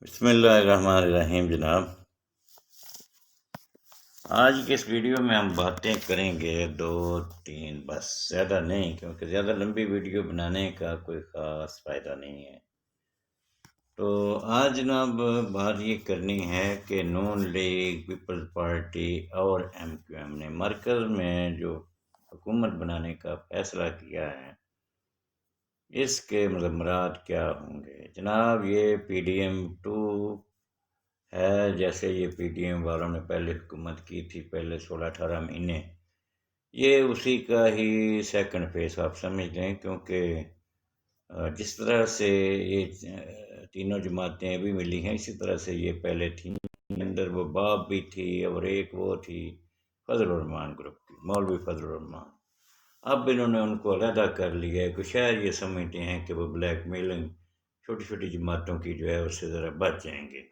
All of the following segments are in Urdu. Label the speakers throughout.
Speaker 1: بسم اللہ الرحمن الرحیم جناب، آج کی اس ویڈیو میں ہم باتیں کریں گے 2-3، بس زیادہ نہیں، کیونکہ زیادہ لمبی ویڈیو بنانے کا کوئی خاص فائدہ نہیں ہے۔ تو آج جناب بات یہ کرنی ہے کہ نون لیگ، پیپلز پارٹی اور MQM نے مرکز میں جو حکومت بنانے کا فیصلہ کیا ہے، اس کے مضمرات کیا ہوں گے۔ جناب یہ PDM-2 ہے، جیسے یہ PDM والوں نے پہلے حکومت کی تھی، پہلے 16-18 مہینے، یہ اسی کا ہی سیکنڈ فیس آپ سمجھ لیں، کیونکہ جس طرح سے یہ تینوں جماعتیں ابھی ملی ہیں، اسی طرح سے یہ پہلے تھیں۔ اندر وہ باب بھی تھی اور ایک وہ تھی فضل الرحمان گروپ کی، مولوی فضل الرحمان۔ اب انہوں نے ان کو علیحدہ کر لیا ہے کہ شاید یہ سمجھتے ہیں کہ وہ بلیک میلنگ چھوٹی چھوٹی جماعتوں کی جو ہے اس سے ذرا بچ جائیں گے،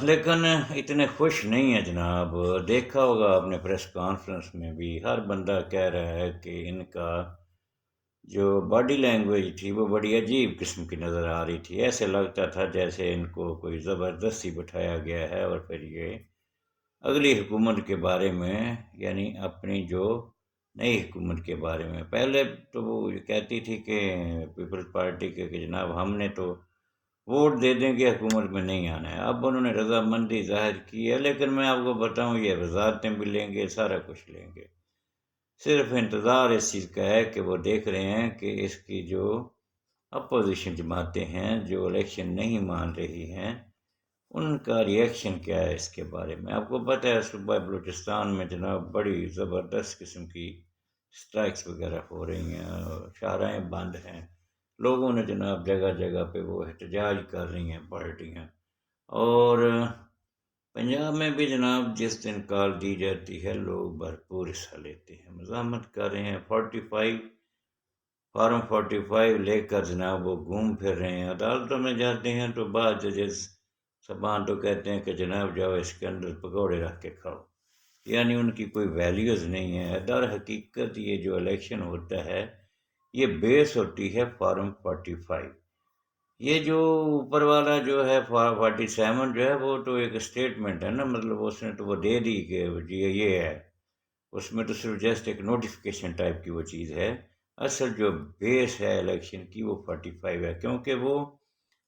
Speaker 1: لیکن اتنے خوش نہیں ہیں جناب۔ دیکھا ہوگا آپ نے پریس کانفرنس میں بھی ہر بندہ کہہ رہا ہے کہ ان کا جو باڈی لینگویج تھی وہ بڑی عجیب قسم کی نظر آ رہی تھی، ایسے لگتا تھا جیسے ان کو کوئی زبردستی بٹھایا گیا ہے، اور پھر یہ اگلی حکومت کے بارے میں، یعنی اپنی جو نئی حکومت کے بارے میں، پہلے تو وہ کہتی تھی کہ پیپلز پارٹی کے کہ جناب ہم نے تو ووٹ دے دیں گے، حکومت میں نہیں آنا ہے۔ اب انہوں نے رضامندی ظاہر کی ہے، لیکن میں آپ کو بتاؤں یہ وزارتیں بھی لیں گے، سارا کچھ لیں گے۔ صرف انتظار اس چیز کا ہے کہ وہ دیکھ رہے ہیں کہ اس کی جو اپوزیشن جماعتیں ہیں جو الیکشن نہیں مان رہی ہیں، ان کا ریئیکشن کیا ہے اس کے بارے میں۔ آپ کو پتہ ہے صوبہ بلوچستان میں جناب بڑی زبردست قسم کی سٹرائکس وغیرہ ہو رہی ہیں، شاہراہیں بند ہیں، لوگوں نے جناب جگہ جگہ پہ وہ احتجاج کر رہی ہیں پارٹیاں۔ اور پنجاب میں بھی جناب جس دن کال دی جاتی ہے لوگ بھرپور حصہ لیتے ہیں، مزاحمت کر رہے ہیں۔ فارم 45 لے کر جناب وہ گھوم پھر رہے ہیں، عدالتوں میں جاتے ہیں تو بعض ججز سبان تو کہتے ہیں کہ جناب جاؤ اس کے اندر پکوڑے رکھ کے کھاؤ، یعنی ان کی کوئی ویلیوز نہیں ہے۔ در حقیقت یہ جو الیکشن ہوتا ہے یہ بیس ہوتی ہے فارم 45۔ یہ جو اوپر والا جو ہے 47 جو ہے وہ تو ایک اسٹیٹمنٹ ہے نا، مطلب اس نے تو وہ دے دی کہ یہ ہے، اس میں تو صرف جسٹ ایک نوٹیفیکیشن ٹائپ کی وہ چیز ہے۔ اصل جو بیس ہے الیکشن کی وہ 45 ہے، کیونکہ وہ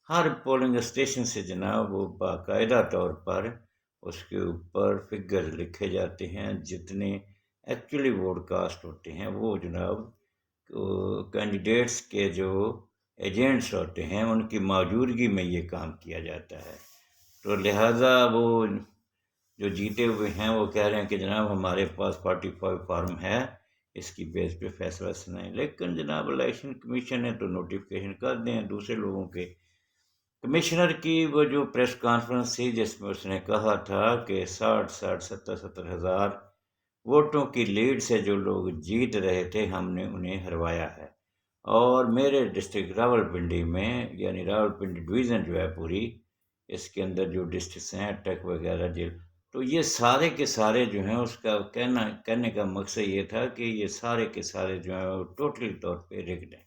Speaker 1: ہر پولنگ اسٹیشن سے جناب وہ باقاعدہ طور پر اس کے اوپر فگر لکھے جاتے ہیں، جتنے ایکچولی ووٹ کاسٹ ہوتے ہیں وہ جناب کینڈیڈیٹس کے جو ایجنٹس ہوتے ہیں ان کی موجودگی میں یہ کام کیا جاتا ہے۔ تو لہٰذا وہ جو جیتے ہوئے ہیں وہ کہہ رہے ہیں کہ جناب ہمارے پاس 45 فارم ہے، اس کی بیس پہ فیصلہ سنائیں، لیکن جناب الیکشن کمیشن نے تو نوٹیفیکیشن کر دیں دوسرے لوگوں کے۔ کمشنر کی وہ جو پریس کانفرنس تھی جس میں اس نے کہا تھا کہ 60-70 ہزار ووٹوں کی لیڈ سے جو لوگ جیت رہے تھے ہم نے انہیں ہروایا ہے، اور میرے ڈسٹرکٹ راولپنڈی میں، یعنی راولپنڈی ڈویژن جو ہے پوری، اس کے اندر جو ڈسٹرکٹس ہیں ٹیک وغیرہ تو یہ سارے کے سارے جو ہیں، اس کا کہنے کا مقصد یہ تھا کہ یہ سارے کے سارے جو ہیں وہ ٹوٹلی طور پہ رگڈ ہیں۔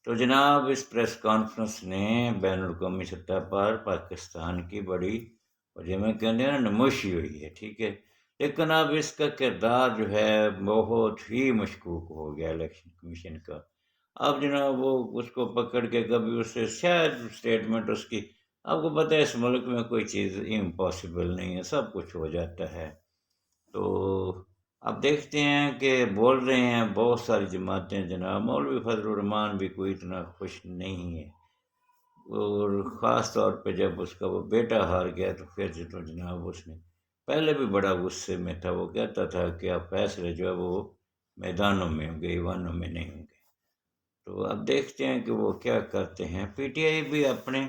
Speaker 1: تو جناب اس پریس کانفرنس نے بین الاقوامی سطح پر پاکستان کی بڑی وجہ میں کہنے ہیں نمائشی ہوئی ہے، ٹھیک ہے، لیکن اب اس کا کردار جو ہے بہت ہی مشکوک ہو گیا الیکشن کمیشن کا۔ اب جناب وہ اس کو پکڑ کے کبھی اس سے شاید اسٹیٹمنٹ اس کی، آپ کو پتہ ہے اس ملک میں کوئی چیز امپاسبل نہیں ہے، سب کچھ ہو جاتا ہے۔ تو اب دیکھتے ہیں کہ بول رہے ہیں بہت ساری جماعتیں جناب، مولوی فضل الرحمان بھی کوئی اتنا خوش نہیں ہے، اور خاص طور پہ جب اس کا وہ بیٹا ہار گیا تو پھر تو جناب اس نے پہلے بھی بڑا غصے میں تھا، وہ کہتا تھا کہ اب فیصلے جو ہے وہ میدانوں میں ہوں گے، ایوانوں میں نہیں ہوں گے۔ تو اب دیکھتے ہیں کہ وہ کیا کرتے ہیں۔ PTI بھی اپنے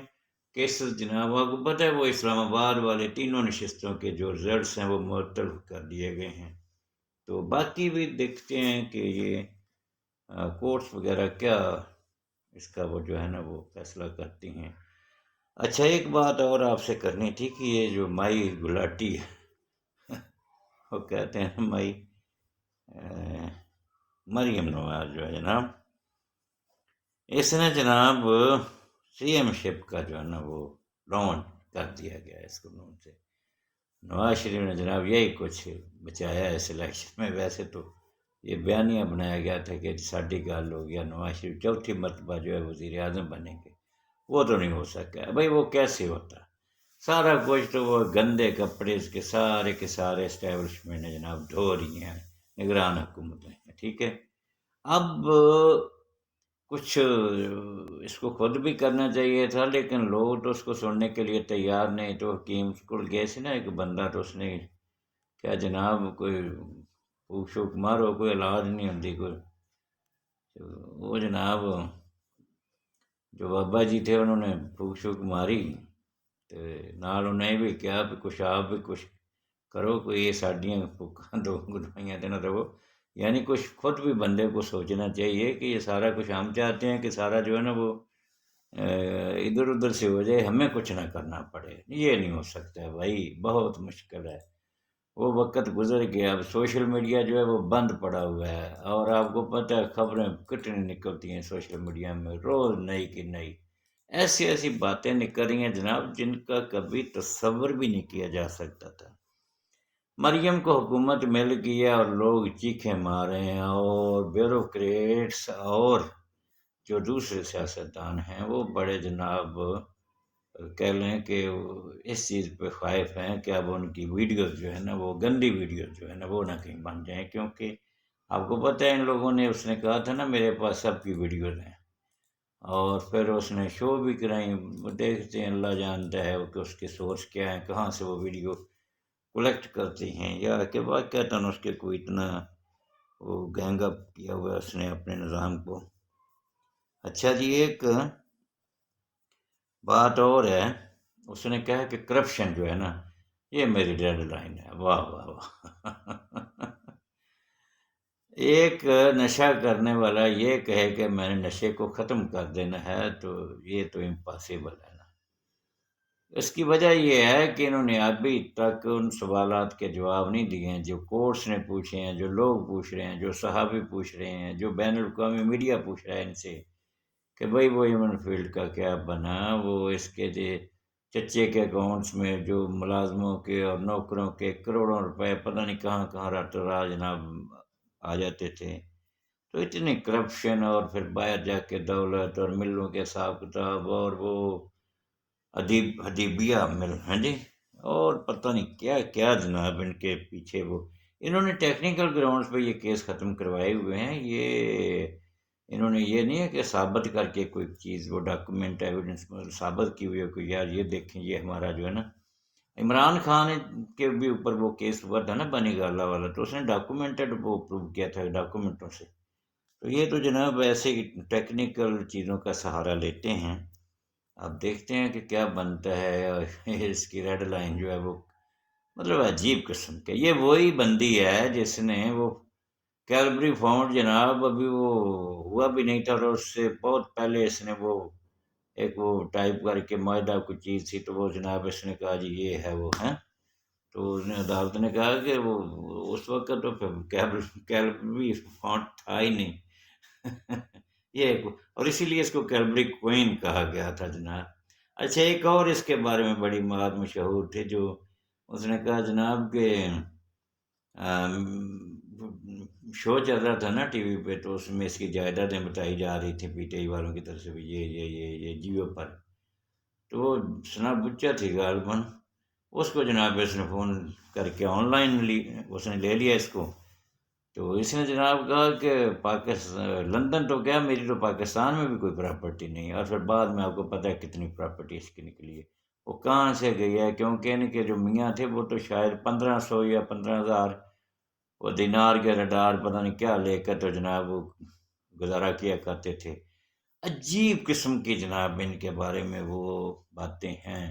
Speaker 1: کیسز جناب، آپ کو پتہ ہے وہ اسلام آباد والے تینوں نشستوں کے جو رزلٹس ہیں وہ معطل کر دیے گئے ہیں۔ تو باقی بھی دیکھتے ہیں کہ یہ کورٹس وغیرہ کیا اس کا وہ جو ہے نا وہ فیصلہ کرتی ہیں۔ اچھا ایک بات اور آپ سے کرنی تھی کہ یہ جو مائی گلاٹی ہے وہ کہتے ہیں مائی مریم نواز جو ہے جناب، اس نے جناب سی ایم شپ کا جو ہے نا وہ ڈاؤن کر دیا گیا اس قانون سے۔ نواز شریف نے جناب یہی کچھ بچایا ہے اس الیکشن میں۔ ویسے تو یہ بیانیہ بنایا گیا تھا کہ ساڈی گل ہو گیا، نواز شریف چوتھی مرتبہ جو ہے وزیر اعظم بنیں گے، وہ تو نہیں ہو سکا ہے بھائی، وہ کیسے ہوتا؟ سارا کچھ تو وہ گندے کپڑے اس کے سارے اسٹیبلشمنٹ نے جناب دھو رہی ہیں، نگران حکومتیں ہیں، ٹھیک ہے۔ اب کچھ اس کو خود بھی کرنا چاہیے تھا، لیکن لوگ تو اس کو سننے کے لیے تیار نہیں۔ تو حکیم کو گئے سی نا ایک بندہ، تو اس نے کیا جناب کوئی پھوک شوک مارو کوئی علاج نہیں ہوتی کوئی، وہ جناب جو بابا جی تھے انہوں نے پھوک شوک ماری، تو نال انہیں بھی کیا بھی کچھ آپ بھی کچھ کرو، کوئی یہ ساڈیاں پھوکاں دو گدوائیاں تے نہ رہو۔ یعنی کچھ خود بھی بندے کو سوچنا چاہیے کہ یہ سارا کچھ ہم چاہتے ہیں کہ سارا جو ہے نا وہ ادھر ادھر سے ہو جائے، ہمیں کچھ نہ کرنا پڑے، یہ نہیں ہو سکتا ہے بھائی، بہت مشکل ہے۔ وہ وقت گزر گیا، اب سوشل میڈیا جو ہے وہ بند پڑا ہوا ہے، اور آپ کو پتہ ہے خبریں کتنی نکلتی ہیں سوشل میڈیا میں، روز نئی کی نئی ایسی ایسی باتیں نکل رہی ہیں جناب جن کا کبھی تصور بھی نہیں کیا جا سکتا تھا۔ مریم کو حکومت مل گئی ہے اور لوگ چیخیں مار رہے ہیں، اور بیوروکریٹس اور جو دوسرے سیاستدان ہیں وہ بڑے جناب کہہ لیں کہ اس چیز پہ خائف ہیں کہ اب ان کی ویڈیوز جو ہے نا وہ گندی ویڈیوز جو ہے نا وہ نہ کہیں بن جائیں، کیونکہ آپ کو پتہ ہے ان لوگوں نے، اس نے کہا تھا نا میرے پاس سب کی ویڈیوز ہیں، اور پھر اس نے شو بھی کرائیں، وہ دیکھتے ہیں اللہ جانتا ہے کہ اس کے سورس کیا ہیں، کہاں سے وہ ویڈیو کلیکٹ کرتے ہیں، یا کہ واقعتاً اس کے کوئی اتنا وہ گینگ اپ کیا ہوا ہے اس نے اپنے نظام کو۔ اچھا جی، ایک بات اور ہے، اس نے کہا کہ کرپشن جو ہے نا یہ میری ریڈ لائن ہے۔ واہ واہ واہ ایک نشہ کرنے والا یہ کہے کہ میں نے نشے کو ختم کر دینا ہے، تو یہ تو امپاسبل ہے نا۔ اس کی وجہ یہ ہے کہ انہوں نے ابھی تک ان سوالات کے جواب نہیں دیے ہیں جو کورٹس نے پوچھے ہیں، جو لوگ پوچھ رہے ہیں، جو صحافی پوچھ رہے ہیں، جو بین الاقوامی میڈیا پوچھ رہا ہے ان سے کہ بھائی وہ ایون فیلڈ کا کیا بنا، وہ اس کے چچے کے اکاؤنٹس میں جو ملازموں کے اور نوکروں کے کروڑوں روپے پتہ نہیں کہاں کہاں راتوں رات جناب آ جاتے تھے۔ تو اتنی کرپشن، اور پھر باہر جا کے دولت اور ملوں کے حساب کتاب، اور وہ حدیبیہ مل، ہاں جی، اور پتہ نہیں کیا کیا جناب ان کے پیچھے وہ انہوں نے ٹیکنیکل گراؤنڈز پہ یہ کیس ختم کروائے ہوئے ہیں۔ یہ انہوں نے یہ نہیں ہے کہ ثابت کر کے کوئی چیز وہ ڈاکومنٹ ایویڈنس ثابت کی ہوئی ہے کہ یار یہ دیکھیں یہ ہمارا جو ہے نا، عمران خان کے بھی اوپر وہ کیس ہوا تھا نا بنی گالا والا، تو اس نے ڈاکومنٹڈ وہ پروو کیا تھا ڈاکومنٹوں سے۔ تو یہ تو جناب ایسے ٹیکنیکل چیزوں کا سہارا لیتے ہیں، اب دیکھتے ہیں کہ کیا بنتا ہے۔ اور اس کی ریڈ لائن جو ہے وہ مطلب عجیب قسم کے، یہ وہی بندی ہے جس نے وہ کیلبری فاؤنڈ جناب ابھی وہ ہوا بھی نہیں تھا، اور اس سے بہت پہلے اس نے وہ ایک وہ ٹائپ کر کے معاہدہ کوئی چیز تھی، تو وہ جناب اس نے کہا جی یہ ہے وہ ہیں، تو اس نے عدالت نے کہا کہ وہ اس وقت تو پھر کیلبری فاؤنڈ تھا ہی نہیں یہ اور اسی لیے اس کو کیلبری کوئن کہا گیا تھا جناب۔ اچھا، ایک اور اس کے بارے میں بڑی بات مشہور تھی، جو اس نے کہا جناب کہ شو چل رہا تھا نا ٹی وی پہ، تو اس میں اس کی جائیدادیں بتائی جا رہی تھیں پی ٹی آئی والوں کی طرف سے بھی، یہ جیو پر، تو وہ سنا بچہ تھی غالباً، اس کو جناب اس نے فون کر کے آن لائن اس نے لے لیا اس کو، تو اس نے جناب کہا کہ لندن تو کیا، میری تو پاکستان میں بھی کوئی پراپرٹی نہیں ہے، اور پھر بعد میں آپ کو پتہ ہے کتنی پراپرٹی اس کی نکلی ہے، وہ کہاں سے گئی ہے، کیونکہ ان کے جو میاں تھے وہ تو شاید 1500 یا 15,000 وہ دینار کے رڈار پتہ نہیں کیا لے کر تو جناب وہ گزارا کیا کرتے تھے۔ عجیب قسم کی جناب ان کے بارے میں وہ باتیں ہیں،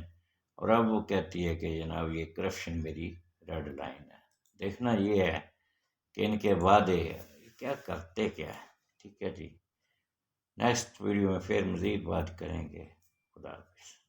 Speaker 1: اور اب وہ کہتی ہے کہ جناب یہ کرپشن میری ریڈ لائن ہے۔ دیکھنا یہ ہے کہ ان کے وعدے کیا کرتے کیا ہے۔ ٹھیک ہے جی، نیکسٹ ویڈیو میں پھر مزید بات کریں گے۔ خدا حافظ۔